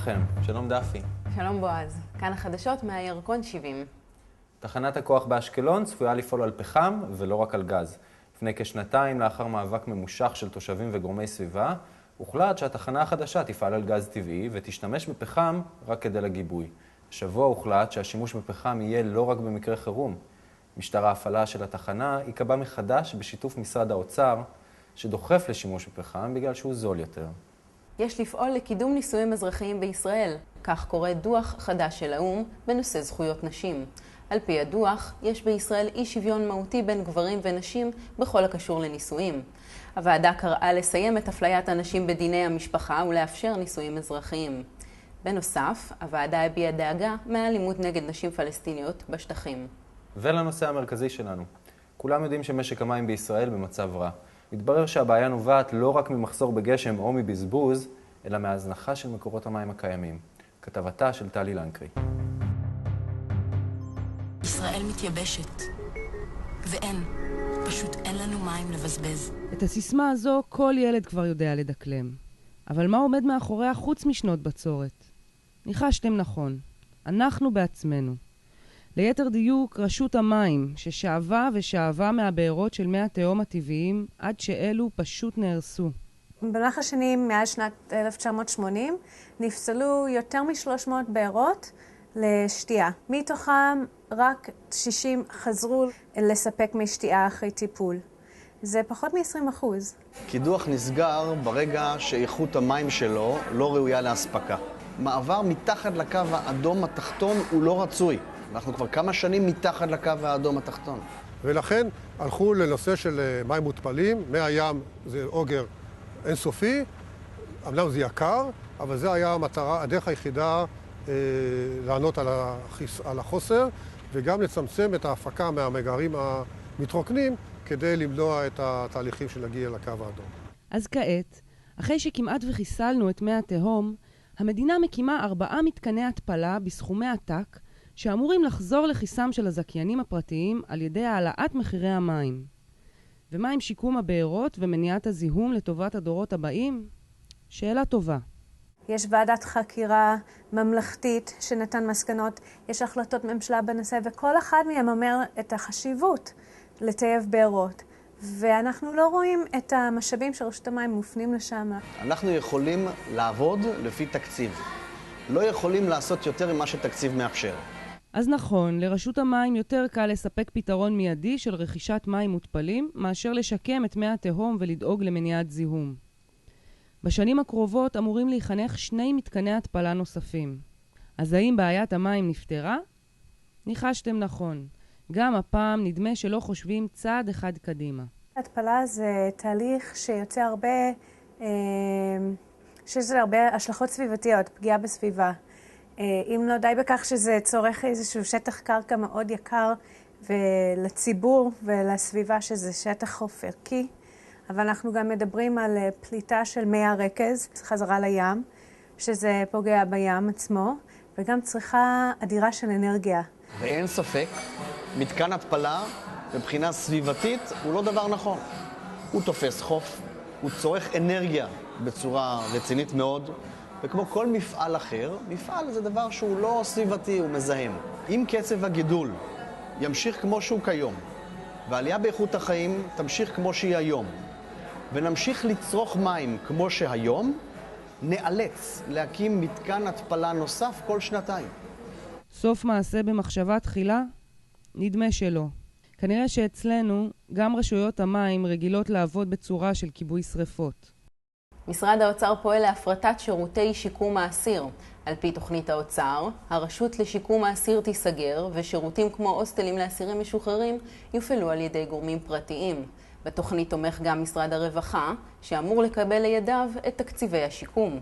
לכם? שלום דפי. שלום בועז. כאן החדשות מהירקון 70. תחנת הכוח באשקלון צפויה לפעול על פחם ולא רק על גז. לפני כשנתיים, לאחר מאבק ממושך של תושבים וגורמי סביבה, הוחלט שהתחנה החדשה תפעל על גז טבעי ותשתמש בפחם רק כדי לגיבוי. השבוע הוחלט שהשימוש בפחם יהיה לא רק במקרה חירום. משטר ההפעלה של התחנה ייקבע מחדש בשיתוף משרד האוצר, שדוחף לשימוש בפחם בגלל שהוא זול יותר. יש לפעול לקידום נישואים אזרחיים בישראל. כך קורא דוח חדש של האו"ם בנושא זכויות נשים. על פי הדוח, יש בישראל אי שוויון מהותי בין גברים ונשים בכל הקשור לנישואים. הוועדה קראה לסיים את אפליית הנשים בדיני המשפחה ולאפשר נישואים אזרחיים. בנוסף, הוועדה הביעה דאגה מהאלימות נגד נשים פלסטיניות בשטחים. ולנושא המרכזי שלנו. כולם יודעים שמשק המים בישראל במצב רע. מתברר שהבעיה נובעת לא רק ממחסור בגשם או מבזבוז, אלא מהזנחה של מקורות המים הקיימים. כתבתה של טלי לנקרי. ישראל מתייבשת, פשוט אין לנו מים לבזבז. את הסיסמה הזו כל ילד כבר יודע לדקלם. אבל מה עומד מאחוריה חוץ משנות בצורת? ניחשתם נכון, אנחנו בעצמנו. ליתר דיוק, רשות המים, ששאבה ושאבה מהבארות של מי התהום הטבעיים, עד שאלו פשוט נהרסו. במהלך השנים, מאז שנת 1980, נפסלו יותר מ-300 בארות לשתייה. מתוכם רק 60 חזרו לספק מי שתייה אחרי טיפול. זה פחות מ-20%. קידוח נסגר ברגע שאיכות המים שלו לא ראויה להספקה. מעבר מתחת לקו האדום התחתון הוא לא רצוי. אנחנו כבר כמה שנים מתחת לקו האדום התחתון. ולכן הלכו לנושא של מים מותפלים. מי הים זה אוגר אינסופי, אמנם זה יקר, אבל זה היה המטרה, הדרך היחידה לענות על החוסר, וגם לצמצם את ההפקה מהמגרים המתרוקנים, כדי למנוע את התהליכים שנגיע לקו האדום. אז כעת, אחרי שכמעט וחיסלנו את מי התהום, המדינה מקימה 4 מתקני התפלה בסכומי עתק, שאמורים לחזור לכיסם של הזכיינים הפרטיים על ידי העלאת מחירי המים. ומה עם שיקום הבארות ומניעת הזיהום לטובת הדורות הבאים? שאלה טובה. יש ועדת חקירה ממלכתית שנתן מסקנות, יש החלטות ממשלה בנושא, וכל אחד מהם אומר את החשיבות לטייב בארות. ואנחנו לא רואים את המשאבים של רשות המים מופנים לשם. אנחנו יכולים לעבוד לפי תקציב. לא יכולים לעשות יותר ממה שתקציב מאפשר. אז נכון, לרשות המים יותר קל לספק פתרון מיידי של רכישת מים מותפלים, מאשר לשקם את מי התהום ולדאוג למניעת זיהום. בשנים הקרובות אמורים להיחנך 2 מתקני התפלה נוספים. אז האם בעיית המים נפתרה? ניחשתם נכון. גם הפעם נדמה שלא חושבים צעד אחד קדימה. התפלה זה תהליך שיוצא הרבה השלכות סביבתיות, פגיעה בסביבה. אם לא די בכך שזה צורך איזשהו שטח קרקע מאוד יקר ולציבור ולסביבה שזה שטח חופרקי, אבל אנחנו גם מדברים על פליטה של מי הרקז חזרה לים, שזה פוגע בים עצמו, וגם צריכה אדירה של אנרגיה. ואין ספק, מתקן התפלה מבחינה סביבתית הוא לא דבר נכון. הוא תופס חוף, הוא צורך אנרגיה בצורה רצינית מאוד, וכמו כל מפעל אחר, מפעל זה דבר שהוא לא סביבתי, הוא מזהם. אם קצב הגידול ימשיך כמו שהוא כיום, והעלייה באיכות החיים תמשיך כמו שהיא היום, ונמשיך לצרוך מים כמו שהיום, נאלץ להקים מתקן התפלה נוסף כל 2 שנים. סוף מעשה במחשבה תחילה? נדמה שלא. כנראה שאצלנו גם רשויות המים רגילות לעבוד בצורה של כיבוי שריפות. משרד האוצר פועל להפרטת שירותי שיקום האסיר. על פי תוכנית האוצר, הרשות לשיקום האסיר תיסגר, ושירותים כמו הוסטלים לאסירים משוחררים יופעלו על ידי גורמים פרטיים. בתוכנית תומך גם משרד הרווחה, שאמור לקבל לידיו את תקציבי השיקום.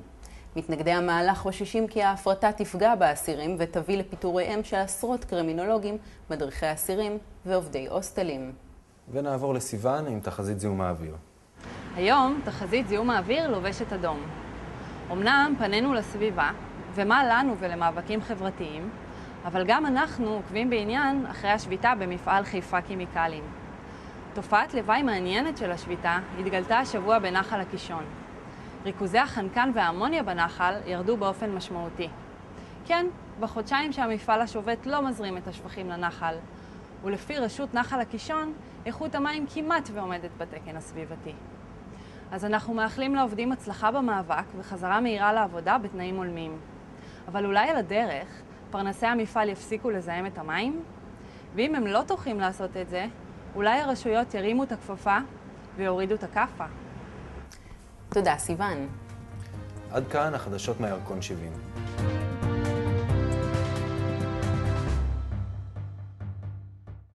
מתנגדי המהלך חוששים כי ההפרטה תפגע באסירים ותביא לפיטוריהם של עשרות קרימינולוגים, מדריכי אסירים ועובדי הוסטלים. ונעבור לסיוון עם תחזית זיהום האוויר. היום תחזית זיהום האוויר לובשת אדום. אמנם פנינו לסביבה, ומה לנו ולמאבקים חברתיים, אבל גם אנחנו עוקבים בעניין אחרי השביתה במפעל חיפה כימיקלים. תופעת לוואי מעניינת של השביתה התגלתה השבוע בנחל הקישון. ריכוזי החנקן והאמוניה בנחל ירדו באופן משמעותי. כן, בחודשיים שהמפעל השובת לא מזרים את השפכים לנחל, ולפי רשות נחל הקישון, איכות המים כמעט ועומדת בתקן הסביבתי. אז אנחנו מאחלים לעובדים הצלחה במאבק וחזרה מהירה לעבודה בתנאים הולמים. אבל אולי על הדרך, פרנסי המפעל יפסיקו לזהם את המים? ואם הם לא תוכים לעשות את זה, אולי הרשויות ירימו את הכפפה ויורידו את הכפה. תודה, סיוון. עד כאן החדשות מהירקון 70.